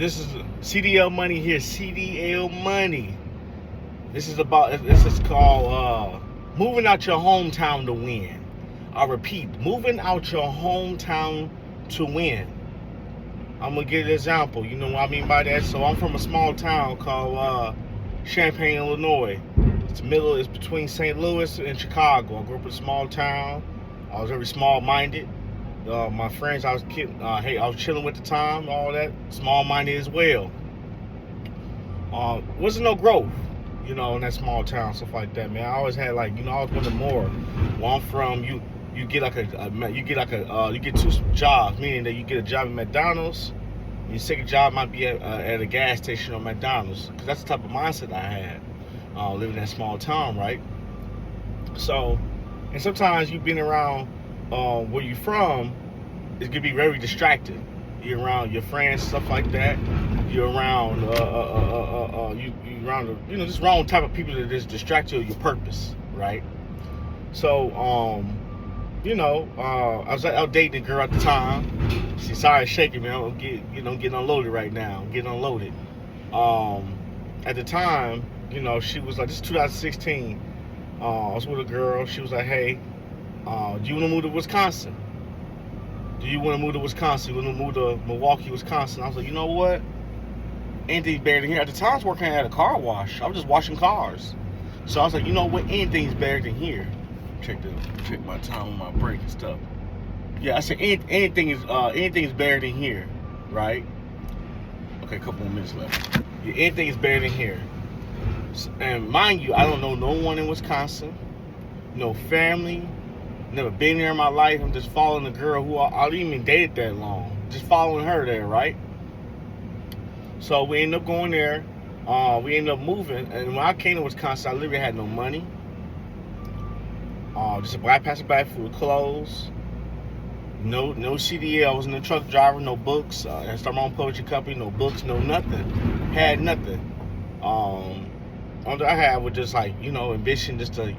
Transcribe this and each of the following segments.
This is CDL money here. CDL money. This is called moving out your hometown to win. I repeat, moving out your hometown to win. I'm gonna give an example. You know what I mean by that? So I'm from a small town called Champaign, Illinois. It's between St. Louis and Chicago. I grew up in a small town. I was very small-minded. My friends I was chilling with at the time, all that, small-minded as well. Wasn't no growth, in that small town, stuff like that, man. I always had I always wanted more. Where I'm from, you get you get two jobs, meaning that you get a job at McDonald's. Your second job might be at a gas station or McDonald's, because that's the type of mindset I had living in that small town, right? So, and sometimes you've been around where you're from, it can be very distracting. You're around your friends, stuff like that. You're around you around just wrong type of people that just distract you of your purpose, right? So I was out dating a girl at the time. She's sorry shaking, man. I'm getting unloaded right now. I'm getting unloaded. At the time, she was like, this is 2016. I was with a girl. She was like, hey, do you want to move to Wisconsin? Do you want to move to Wisconsin? You want to move to Milwaukee, Wisconsin? I was like, you know what? Anything's better than here. At the time, I was working at a car wash. I was just washing cars. So I was like, you know what? Anything's better than here. Check my time on my break and stuff. Yeah, I said anything's better than here, right? Okay, a couple more minutes left. Yeah, anything is better than here. And mind you, I don't know no one in Wisconsin, no family, never been there in my life. I'm just following a girl who I didn't even date that long. Just following her there, right? So we ended up going there. We ended up moving. And when I came to Wisconsin, I literally had no money. Just a black plastic bag full of clothes. No CDL. I wasn't a truck driver. No books. I started my own publishing company. No books. No nothing. Had nothing. All that I had was just ambition, just to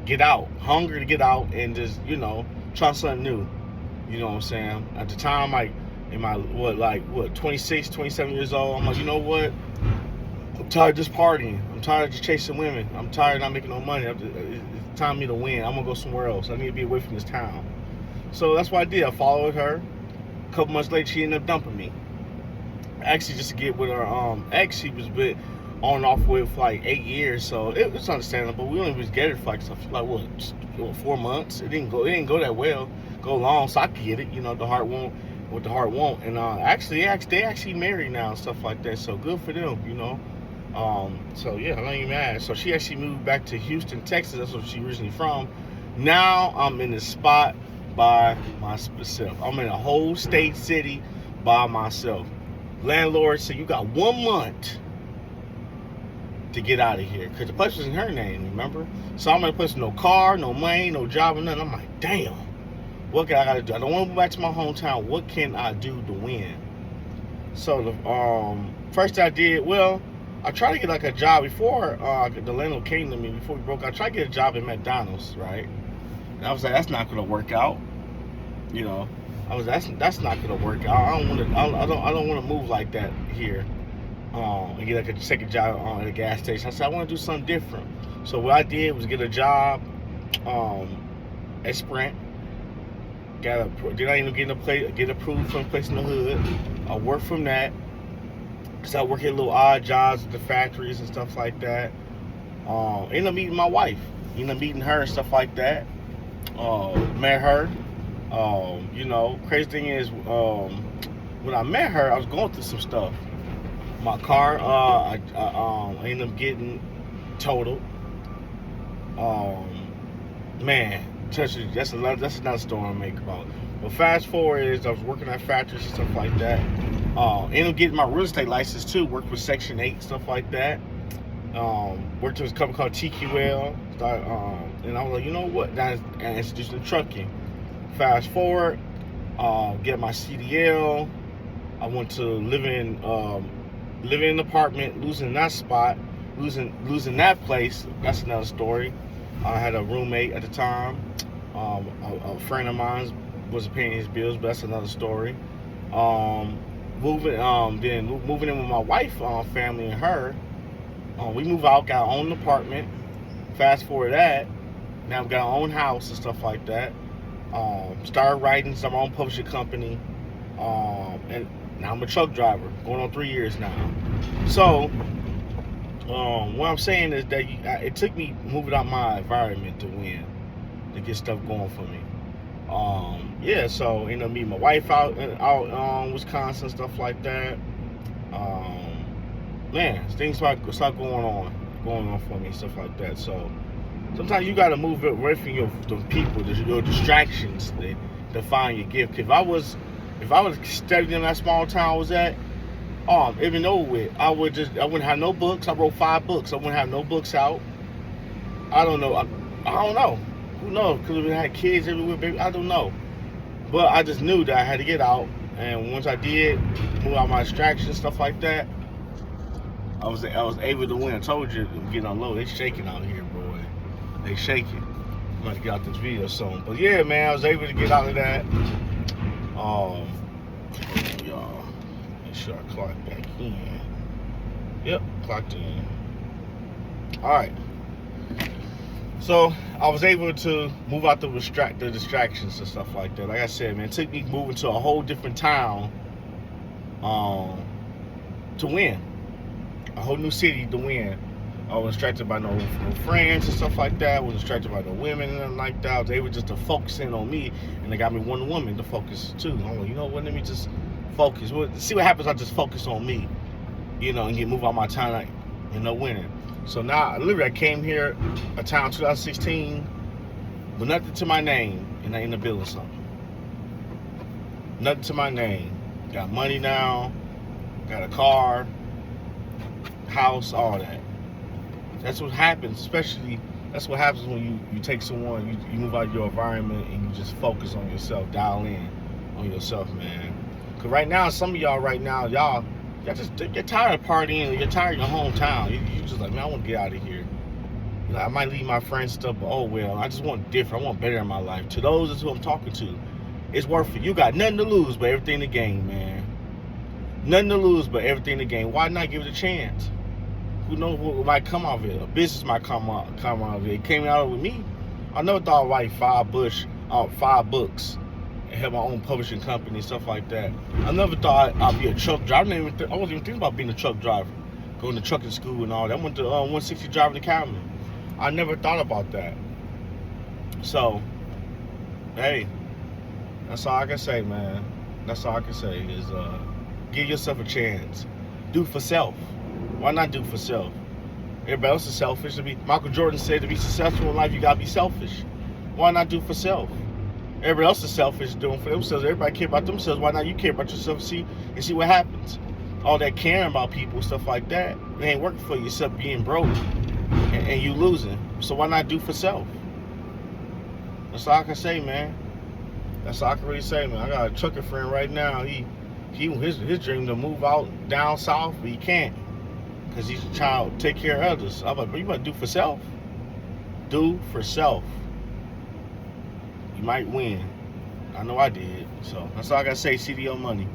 get out, hunger to get out, and just try something new. You know what I'm saying? At the time, in my 26, 27 years old, I'm like, you know what? I'm tired of just partying. I'm tired of just chasing women. I'm tired of not making no money. It's time for me to win. I'm gonna go somewhere else. I need to be away from this town. So that's what I did. I followed her. A couple months later, she ended up dumping me. Actually, just to get with her ex, she was with on and off with for 8 years, so it was understandable. We only was together for 4 months. It didn't go that well, go long, so I get it. The heart won't what the heart won't. And they actually married now and stuff like that. So good for them, So yeah, I'm not even mad. So she actually moved back to Houston, Texas. That's where she originally from. Now I'm in the spot by myself. I'm in a whole state city by myself. Landlord said, you got 1 month to get out of here, because the place was in her name, remember? So I'm in a place with no car, no money, no job, or nothing. I'm like, damn, what I gotta do? I don't want to move back to my hometown. What can I do to win? So the first I did, I tried to get a job before the landlord came to me before we broke. I tried to get a job at McDonald's, right? And I was like, that's not gonna work out. I was that's not gonna work out. I don't want to move like that here. And get a second job at a gas station. I said I want to do something different. So what I did was get a job at Sprint. Did I even get approved from a place in the hood? I worked from that. So I worked at little odd jobs at the factories and stuff like that. Ended up meeting my wife. Ended up meeting her and stuff like that. Met her. Crazy thing is, when I met her, I was going through some stuff. My car, I ended up getting totaled. Man, that's another story I'll make about. But fast forward is I was working at factories and stuff like that. Ended up getting my real estate license too. Worked with Section 8 stuff like that. Worked with a company called TQL. And I was like, you know what? That's introduced in trucking. Fast forward, get my CDL. I went to living in an apartment, losing that spot, losing that place. That's another story. I had a roommate at the time. A friend of mine wasn't paying his bills, but that's another story. moving in with my wife, family and her. We move out, got our own apartment. Fast forward that, now we got our own house and stuff like that. Started writing some own publishing company, and now I'm a truck driver, going on 3 years now. So, what I'm saying is that it took me moving out my environment to win, to get stuff going for me. Yeah, so meeting my wife out Wisconsin, stuff like that. Man, things start going on for me, stuff like that. So sometimes you gotta move away from your distractions to find your gift. If I was studying in that small town I was at, even over with, I wouldn't have no books. I wrote 5 books. I wouldn't have no books out. I don't know. I don't know. Who knows? Because we had kids everywhere, baby. I don't know. But I just knew that I had to get out. And once I did, move out my distractions, stuff like that, I was able to win. I told you, get on low. They shaking out here, boy. They shaking. I'm about to get out this video soon. But yeah, man, I was able to get out of that. Y'all, make sure I clock back in. Yep, clocked in. All right. So I was able to move out the distractions and stuff like that. Like I said, man, it took me moving to a whole different town to win. A whole new city to win. I wasn't distracted by no friends and stuff like that. I wasn't distracted by no women and nothing like that. I was able just to focus in on me, and they got me one woman to focus too. I'm like, you know what? Let me just focus. Well, see what happens. I just focus on me, and move out my time, winning. So now, literally, I came here, a town 2016, with nothing to my name, and I end up building something. Nothing to my name. Got money now, got a car, house, all that. That's what happens, that's what happens when you take someone, you move out of your environment and you just focus on yourself, dial in on yourself, man. Because right now, some of y'all you're tired of partying, you're tired of your hometown. You just like, man, I want to get out of here. I might leave my friends stuff, but oh well, I just want different. I want better in my life. To those, that's who I'm talking to. It's worth it. You got nothing to lose but everything to gain, man. Nothing to lose but everything to gain. Why not give it a chance? Who knows what might come out of it? A business might come out of it. It came out with me. I never thought I'd write 5 books and have my own publishing company and stuff like that. I never thought I'd be a truck driver. I wasn't even thinking about being a truck driver, going to trucking school and all that. I went to 160 Driving Academy. I never thought about that. So, hey, that's all I can say, man. That's all I can say is give yourself a chance. Do for self. Why not do for self? Everybody else is selfish. Michael Jordan said to be successful in life, you gotta be selfish. Why not do for self? Everybody else is selfish, doing for themselves. Everybody care about themselves. Why not you care about yourself and see what happens? All that caring about people, stuff like that, it ain't working for you except being broke and you losing. So why not do for self? That's all I can say, man. That's all I can really say, man. I got a trucker friend right now. His dream to move out down south, but he can't because he's a child. Take care of others. I'm like, but you might do for self. Do for self. You might win. I know I did. So that's all I gotta say. CDO money.